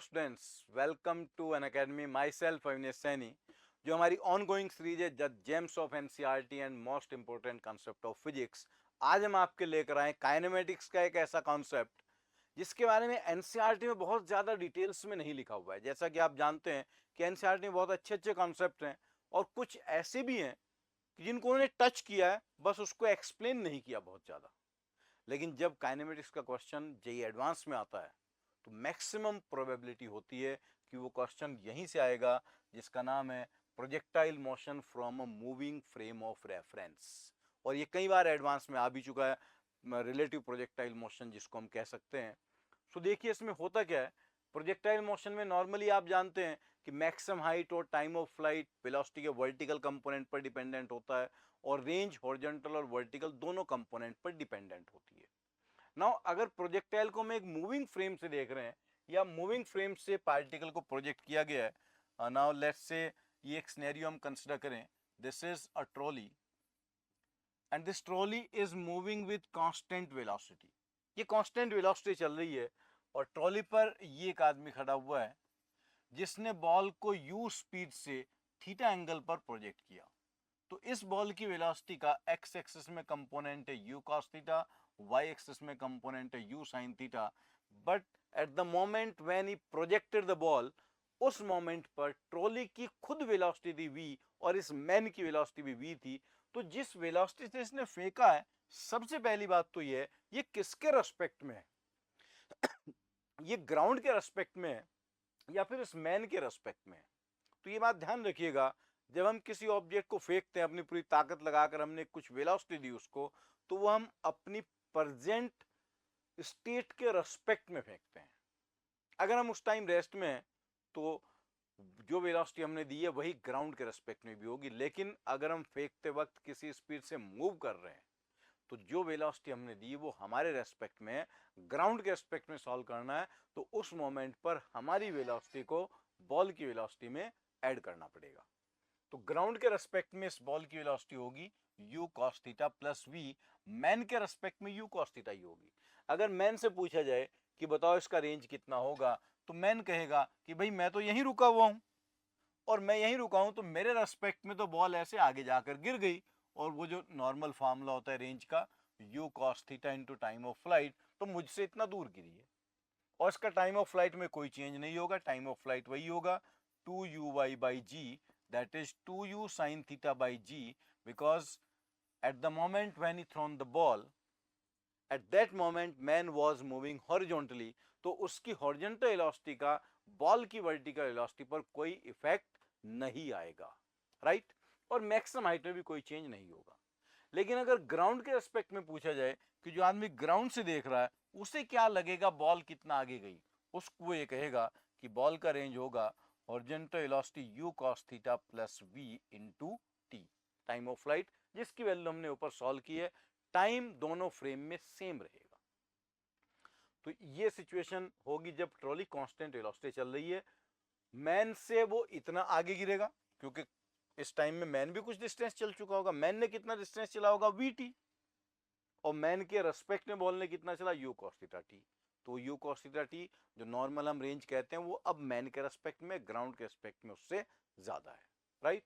Students, welcome to Unacademy. Myself Avinesh Saini. जो हमारी ongoing series है the gems of NCERT and most important concept of physics, आज हम आपके लेकर आए काइनेमेटिक्स का एक ऐसा कॉन्सेप्ट जिसके बारे में एनसीईआरटी में बहुत ज़्यादा डिटेल्स में नहीं लिखा हुआ है। जैसा कि आप जानते हैं कि एनसीईआरटी में बहुत अच्छे अच्छे कॉन्सेप्ट हैं और कुछ ऐसे भी हैं कि जिनको उन्होंने टच किया है, बस उसको एक्सप्लेन नहीं किया बहुत ज़्यादा। लेकिन जब काइनेमेटिक्स का क्वेश्चन जेईई एडवांस में आता है तो मैक्सिमम प्रोबेबिलिटी होती है कि वो क्वेश्चन यहीं से आएगा, जिसका नाम है projectile motion from a moving frame of reference. और ये कई बार एडवांस में आ भी चुका है, रिलेटिव प्रोजेक्टाइल मोशन जिसको हम कह सकते हैं। सो देखिए इसमें होता क्या है। प्रोजेक्टाइल मोशन में नॉर्मली आप जानते हैं कि मैक्सिमम हाइट और टाइम ऑफ फ्लाइट वेलोसिटी के वर्टिकल कंपोनेंट पर डिपेंडेंट होता है और रेंज हॉरिजॉन्टल और वर्टिकल दोनों कंपोनेंट पर डिपेंडेंट होती है। नाउ अगर प्रोजेक्टाइल को हम एक मूविंग फ्रेम से देख रहे हैं या मूविंग फ्रेम से पार्टिकल को प्रोजेक्ट किया गया है, नाउ लेट्स से ये एक सिनेरियो हम कंसीडर करें। This is a trolley and this trolley is moving with constant velocity. ये कांस्टेंट वेलोसिटी चल रही है और ट्रॉली पर ये एक आदमी खड़ा हुआ है जिसने बॉल को यू स्पीड से थीटा एंगल पर प्रोजेक्ट किया। तो इस बॉल की वेलोसिटी का एक्स एक्सिस में कंपोनेंट है u cos theta, y axis में कंपोनेंट है u sine theta. But at the moment when he projected the ball, उस मोमेंट पर ट्रॉली की खुद वेलोसिटी थी v और इस मैन की वेलोसिटी भी v थी। तो जिस वेलोसिटी से इसने फेंका है, सबसे पहली बात तो ये किसके रेस्पेक्ट में है? ये ग्राउंड के रेस्पेक्ट में है या फिर इस मैन के रेस्पेक्ट में है? तो ये बात ध्यान रखिएगा, जब हम किसी ऑब्जेक्ट को फेंकते हैं अपनी पूरी ताकत लगाकर, हमने कुछ वेलोसिटी दी उसको, तो वो हम अपनी प्रेजेंट स्टेट के रेस्पेक्ट में फेंकते हैं। अगर हम उस टाइम रेस्ट में हैं तो जो वेलोसिटी हमने दी है वही ग्राउंड के रेस्पेक्ट में भी होगी। लेकिन अगर हम फेंकते वक्त किसी स्पीड से मूव कर रहे हैं तो जो वेलोसिटी हमने दी वो हमारे रेस्पेक्ट में है, ग्राउंड के रेस्पेक्ट में सॉल्व करना है, तो उस मोमेंट पर हमारी वेलोसिटी को बॉल की वेलोसिटी में ऐड करना पड़ेगा। तो ग्राउंड के रेस्पेक्ट में इस बॉल की वेलोसिटी होगी u cos theta plus v, man के रेस्पेक्ट में u cos थीटा ही होगी। अगर मैन से पूछा जाए कि बताओ इसका रेंज कितना होगा, तो मैन कहेगा कि भाई मैं तो यहीं रुका हुआ हूं और मैं यहीं रुका हूं, तो मेरे रेस्पेक्ट में तो बॉल ऐसे आगे जाकर गिर गई। और वो जो नॉर्मल फार्मूला होता है रेंज का, u cos theta into time of flight, तो मुझसे इतना दूर गिरी है और इसका टाइम ऑफ फ्लाइट में कोई चेंज नहीं होगा। टाइम ऑफ फ्लाइट वही होगा 2u by g, that is 2u sin theta by g, because at the moment when he thrown the ball, at that moment man was moving horizontally, तो उसकी horizontal velocity का ball की vertical velocity पर कोई effect नहीं आएगा, right. और maximum height में भी कोई चेंज नहीं होगा। लेकिन अगर ग्राउंड के रेस्पेक्ट में पूछा जाए कि जो आदमी ग्राउंड से देख रहा है उसे क्या लगेगा बॉल कितना आगे गई, उसको ये कहेगा कि बॉल का रेंज होगा horizontal velocity u cos theta plus v into T, time of flight, जिसकी वैल्यू हमने ऊपर सॉल्व की है। टाइम दोनों फ्रेम में सेम रहेगा। तो ये सिचुएशन होगी जब ट्रॉली कांस्टेंट वेलोसिटी चल रही है। मैन से वो इतना आगे गिरेगा क्योंकि इस टाइम में मैन भी कुछ डिस्टेंस चल चुका होगा। मैन ने कितना डिस्टेंस चला होगा vt, और मैन के रेस्पेक्ट में बॉल ने कितना चला u cos थीटा t। तो u cos थीटा t जो नॉर्मल हम रेंज कहते हैं वो अब मैन के रेस्पेक्ट में, ग्राउंड के रेस्पेक्ट में उससे ज्यादा है, राइट।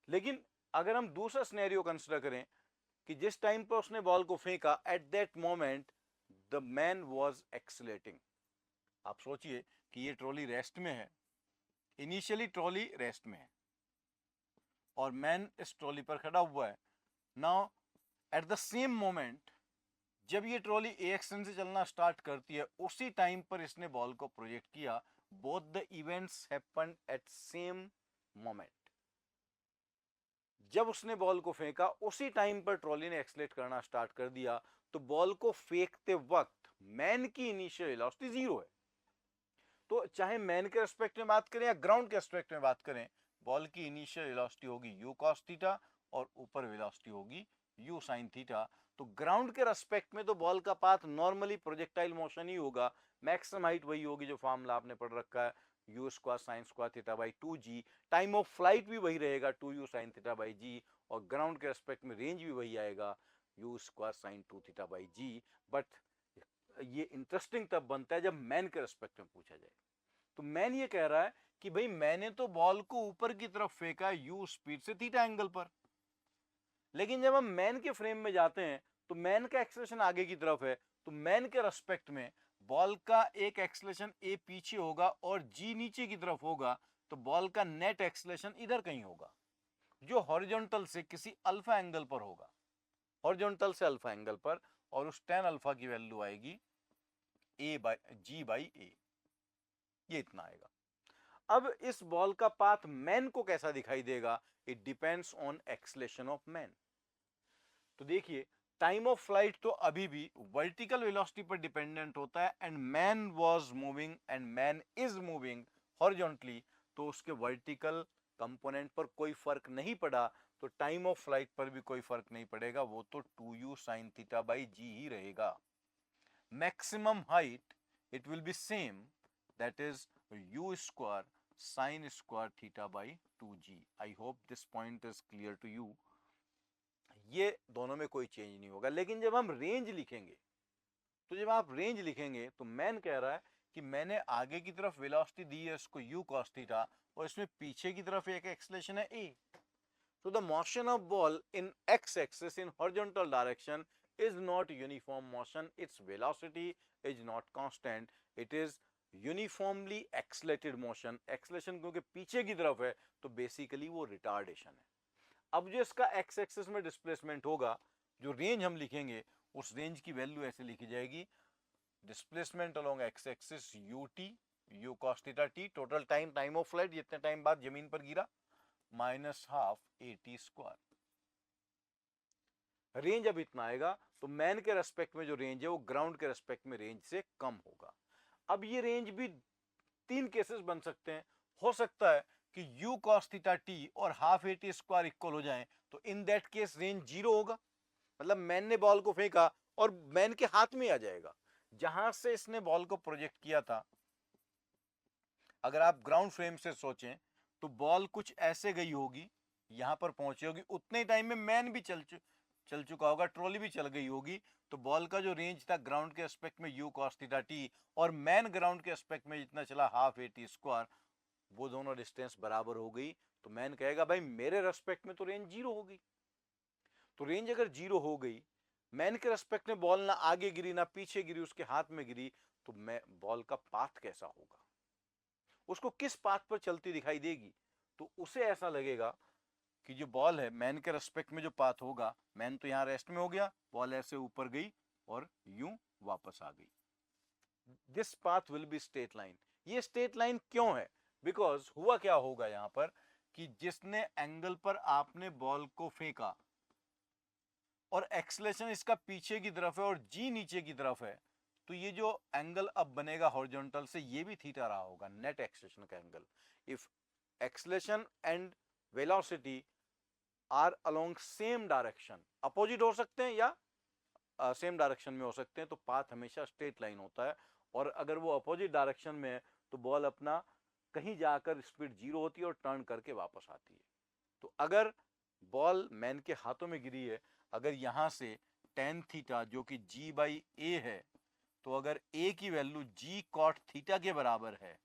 लेकिन अगर हम दूसरा सिनेरियो कंसीडर करें कि जिस टाइम पर उसने बॉल को फेंका, at that moment the man was accelerating. आप सोचिए कि ये ट्रॉली रेस्ट में है, इनिशियली ट्रॉली रेस्ट में है और मैन इस ट्रॉली पर खड़ा हुआ है। Now at the same moment जब ये ट्रॉली ए एक्शन से चलना स्टार्ट करती है, उसी टाइम पर इसने बॉल को प्रोजेक्ट किया। Both the events happened at same moment. जब उसने बॉल को फेंका उसी टाइम पर ट्रॉली ने एक्सलेट करना स्टार्ट कर दिया। तो बॉल को फेंकते वक्त मैन की इनिशियल वेलोसिटी जीरो है। तो चाहे मैन के रेस्पेक्ट में बात करें या ग्राउंड के रेस्पेक्ट में बात करें, बॉल की इनिशियल वेलोसिटी होगी u cos थीटा और ऊपर वेलोसिटी होगी u sin थीटा। तो ग्राउंड के रेस्पेक्ट में तो बॉल का पाथ नॉर्मली प्रोजेक्टाइल मोशन ही होगा। मैक्सिमम हाइट वही होगी जो फार्मूला आपने पढ़ रखा है, u square sine square theta by 2g। Time of flight भी वही रहेगा 2u sin theta by g, और ग्राउंड के रेस्पेक्ट में रेंज भी वही आएगा u square sine 2 theta by g। But ये इंटरेस्टिंग तब बनता है जब मैन के रेस्पेक्ट में पूछा जाए। तो मैन ये कह रहा है कि भाई मैंने तो बॉल को ऊपर की तरफ फेंका यू स्पीड से थीटा एंगल पर, लेकिन जब हम मैन के फ्रेम में जाते हैं तो मैन का एक्सेलरेशन आगे की तरफ है, तो मैन के रेस्पेक्ट में बॉल का एक एक्सेलरेशन ए पीछे होगा और जी नीचे की तरफ होगा, तो बॉल का नेट एक्सेलरेशन इधर कहीं होगा जो हॉरिजॉन्टल से किसी अल्फा एंगल पर होगा, हॉरिजॉन्टल से अल्फा एंगल पर, और उस tan अल्फा की वैल्यू आएगी g/a, ये इतना आएगा। अब इस बॉल का पाथ मैन को कैसा दिखाई देगा? It depends on acceleration of man. तो देखिए टाइम ऑफ फ्लाइट तो अभी भी वर्टिकल वेलोसिटी पर डिपेंडेंट होता है, and man was moving and man is moving horizontally, तो उसके वर्टिकल कंपोनेंट पर कोई फर्क नहीं पड़ा, तो टाइम ऑफ फ्लाइट पर भी कोई फर्क नहीं पड़ेगा, वो तो 2u sin theta by g ही रहेगा। Maximum height it will be same, that is u square sin square theta by 2g। I hope this point is clear to you. ये दोनों में कोई चेंज नहीं होगा, लेकिन जब हम रेंज लिखेंगे, तो जब आप रेंज लिखेंगे तो मैन कह रहा है कि मैंने आगे की तरफ वेलोसिटी दी है इसको u cos थीटा, और इसमें पीछे की तरफ एक एक्सेलरेशन है a। So the motion of ball in x-axis in horizontal direction is not uniform motion. Its velocity is not constant. It is uniformly accelerated motion. Acceleration क्योंकि पीछे की तरफ है तो बेसिकली वो रिटार्डेशन है। अब जो इसका एक्स एक्सिस में डिस्प्लेसमेंट होगा, जो रेंज हम लिखेंगे उस रेंज की वैल्यू ऐसे लिखी जाएगी, displacement along x axis U T, you cos theta T, total time, time of flight जितने टाइम बाद जमीन पर गिरा, minus half A T square. Range अब इतना आएगा, तो मैन के रेस्पेक्ट में जो रेंज है वो ग्राउंड के रेस्पेक्ट में रेंज से कम होगा। अब ये रेंज भी तीन केसेस बन सकते हैं। हो सकता है कि u cos थीटा t और half A T square equal हो जाए, तो in that case range zero होगा, मतलब मैन ने बॉल को फेंका और मैन के हाथ में आ जाएगा जहां से इसने बॉल को प्रोजेक्ट किया था। अगर आप ग्राउंड फ्रेम से सोचें तो बॉल कुछ ऐसे गई होगी, यहां पर पहुंची होगी, उतने टाइम में मैन भी चल चुका होगा, ट्रॉली भी चल गई होगी, तो बॉल का जो रेंज था ग्राउंड के एस्पेक्ट में u cos थीटा t और मैन ग्राउंड के एस्पेक्ट में जितना चला हाफ ए टी स्क्वायर, वो दोनों डिस्टेंस बराबर हो गई, तो मैन कहेगा भाई मेरे रेस्पेक्ट में तो रेंज जीरो हो गई। तो रेंज अगर जीरो हो गई, मैन के रेस्पेक्ट में बॉल ना आगे गिरी ना पीछे गिरी, उसके हाथ में गिरी, तो मैं बॉल का पाथ कैसा होगा, उसको किस पाथ पर चलती दिखाई देगी? तो उसे ऐसा लगेगा कि जो बॉल है मैन के रेस्पेक्ट में जो पाथ होगा, मैन तो यहां रेस्ट में हो गया, बॉल ऐसे ऊपर गई और यूं वापस आ गई। This path will be straight line. ये स्ट्रेट लाइन क्यों है? बिकॉज हुआ क्या होगा यहां पर कि जिसने एंगल पर आपने बॉल को फेंका और एक्सेलरेशन इसका पीछे की तरफ है और जी नीचे की तरफ है, तो ये जो एंगल अब बनेगा हॉरिजॉन्टल से, ये भी थीटा रहा होगा, नेट एक्सेलरेशन का angle. If acceleration and velocity are along same direction, opposite हो सकते हैं या सेम डायरेक्शन में हो सकते हैं, तो पाथ हमेशा स्ट्रेट लाइन होता है। और अगर वो अपोजिट डायरेक्शन में है तो बॉल अपना कहीं जाकर स्पीड जीरो होती है और टर्न करके वापस आती है। तो अगर बॉल मैन के हाथों में गिरी है, अगर यहां से tan थीटा जो कि g/a है, तो अगर a की वैल्यू g cot थीटा के बराबर है,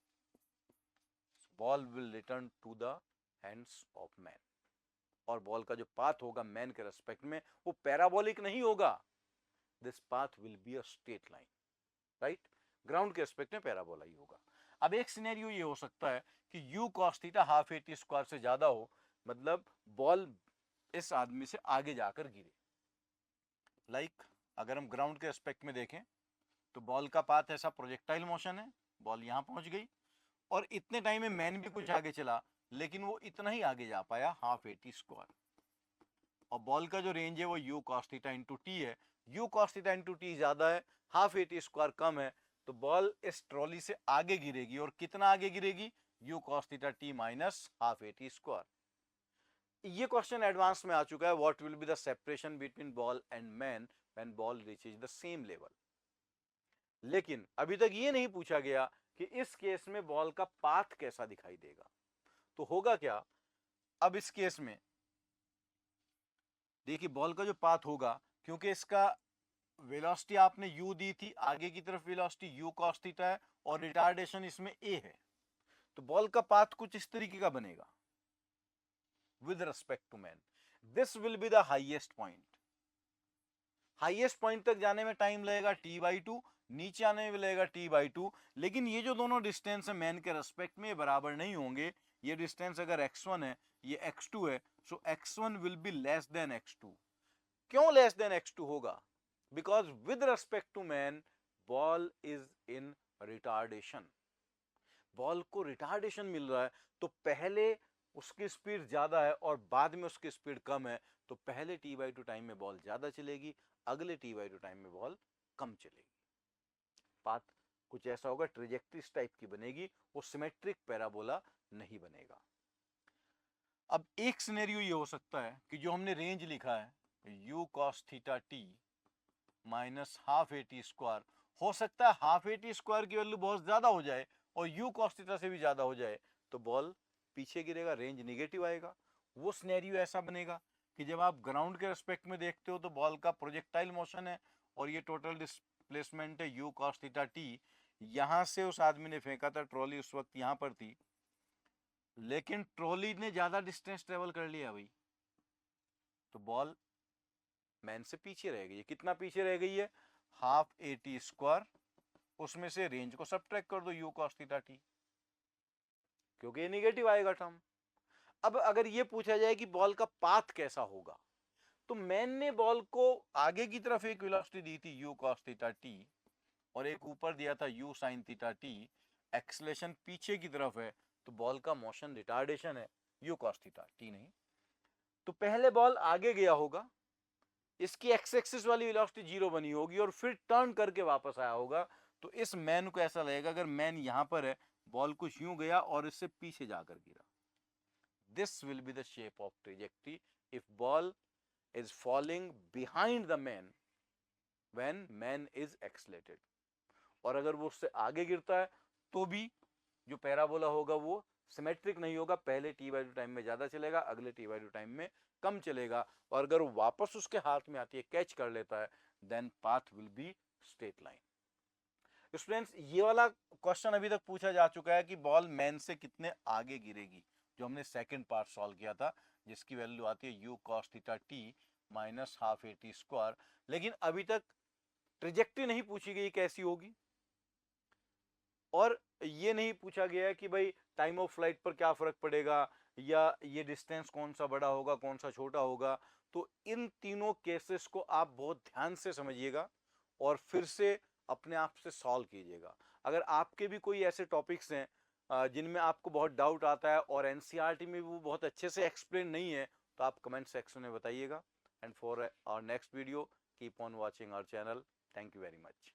ball will return to the hands of man, और बॉल का जो पाथ होगा मैन के रेस्पेक्ट में वो पैराबोलिक नहीं होगा, this path will be a straight line, right? Ground के रेस्पेक्ट में पैराबोला ही होगा। अब एक सिनेरियो ये हो सकता है कि u cos theta half A T square से ज्यादा हो, मतलब बॉल इस आदमी से आगे जाकर गिरे। लाइक अगर हम ग्राउंड के एस्पेक्ट में देखें तो बॉल का पाथ ऐसा प्रोजेक्टाइल मोशन है, बॉल यहां पहुंच गई और इतने टाइम में मैन भी कुछ आगे चला, लेकिन वो इतना ही आगे जा पाया हाफ ए टी स्क्वायर, और बॉल का जो रेंज है वो u cos theta into T है, u cos theta into T ज्यादा है, हाफ ए टी स्क्वायर कम है, तो बॉल इस ट्रॉली से आगे गिरेगी, और कितना आगे गिरेगी? u cos theta T minus half A T square. ये क्वेश्चन एडवांस में आ चुका है, what will be the separation between ball and man when ball reaches the same level. लेकिन अभी तक ये नहीं पूछा गया कि इस केस में बॉल का पाथ कैसा दिखाई देगा। तो होगा क्या, अब इस केस में देखिए बॉल का जो पाथ होगा, क्योंकि इसका वेलोसिटी आपने u दी थी, आगे की तरफ वेलोसिटी u cos थीटा है और रिटार्डेशन इसमें a है, तो बॉल का पाथ कुछ इस तरीके का बनेगा with respect to man. This will be the highest point. Highest point तक जाने में टाइम लगेगा t/2, नीचे आने में लगेगा t/2, लेकिन ये जो दोनों डिस्टेंस है मैन के रेस्पेक्ट में बराबर नहीं होंगे। ये डिस्टेंस अगर x1 है, ये x2 है, so x1 will be less than x2। क्यों लेस देन x2 होगा? Because with respect to man ball is in retardation. Ball को रिटार्डेशन मिल रहा है, तो पहले उसकी स्पीड ज्यादा है और बाद में उसकी स्पीड कम है, तो पहले t/2 टाइम में बॉल ज्यादा चलेगी, अगले t/2 टाइम में बॉल कम चलेगी। पाथ कुछ ऐसा होगा, ट्रेजेक्ट्री इस टाइप की बनेगी, वो सिमेट्रिक पैराबोला नहीं बनेगा। अब एक सिनेरियो ये हो सकता है कि जो हमने रेंज लिखा है u cos theta t minus half A T square, हो सकता है हाफ ए टी स्क्वायर की वैल्यू बहुत ज्यादा हो जाए और u cos थीटा से भी ज्यादा हो जाए, तो बॉल पीछे गिरेगा, रेंज निगेटिव आएगा। वो सिनेरियो ऐसा बनेगा कि जब आप ग्राउंड के रेस्पेक्ट में देखते हो तो बॉल का प्रोजेक्टाइल मोशन है और ये टोटल डिस्प्लेसमेंट है u cos थीटा t। यहां से उस आदमी ने फेंका था, ट्रॉली उस वक्त यहां पर थी, लेकिन ट्रॉली ने ज्यादा डिस्टेंस ट्रेवल कर लिया भाई, तो बॉल मैन से पीछे रह गई है। कितना पीछे रह गई है? हाफ ए टी स्क्वायर, उसमें से रेंज को सब्ट्रैक्ट कर दो u cos थीटा t, क्योंकि ये निगेटिव आएगा टर्म। अब अगर ये पूछा जाए कि बॉल का पाथ कैसा होगा, तो मैन ने बॉल को आगे की तरफ एक वेलोसिटी दी थी u cos थीटा t और एक ऊपर दिया था u sin theta t, acceleration पीछे की तरफ है, तो बॉल का मोशन रिटार्डेशन है, u cos थीटा t नहीं। तो पहले बॉल आगे गया होगा, इसकी एक्स एक्सिस वाली वेलोसिटी 0 बनी होगी और फिर टर्न करके वापस आया होगा। तो इस मैन को ऐसा लगेगा अगर मैन यहां पर है, बॉल कुछ यूं गया और इससे पीछे जाकर गिरा। This will be the shape of trajectory if ball is falling behind the man when man is accelerated. और अगर वो उससे आगे गिरता है तो भी जो पैराबोला होगा वो सिमेट्रिक नहीं होगा, पहले t/2 टाइम में ज्यादा चलेगा, अगले t/2 टाइम में कम चलेगा। और अगर वो वापस उसके हाथ में आती है, कैच कर लेता है, then path will be straight line. Students, ये वाला क्वेश्चन अभी तक पूछा जा चुका है कि बॉल मैन से कितने आगे गिरेगी, जो हमने सेकंड पार्ट सॉल्व किया था, जिसकी वैल्यू आती है u cos theta t minus half A T square. लेकिन अभी तक ट्रेजेक्टरी नहीं पूछी गई कैसी होगी, और ये नहीं पूछा गया है कि भाई टाइम ऑफ फ्लाइट पर क्या फर्क पड़ेगा, या ये डिस्टेंस कौन सा बड़ा होगा कौन सा छोटा होगा। तो इन तीनों केसेस को आप बहुत ध्यान से समझिएगा और फिर से अपने आप से सॉल्व कीजिएगा। अगर आपके भी कोई ऐसे टॉपिक्स हैं जिनमें आपको बहुत डाउट आता है और एनसीईआरटी में वो बहुत अच्छे से एक्सप्लेन नहीं है, तो आप कमेंट सेक्शन में बताइएगा। And for our next video keep on watching our channel. Thank you very much.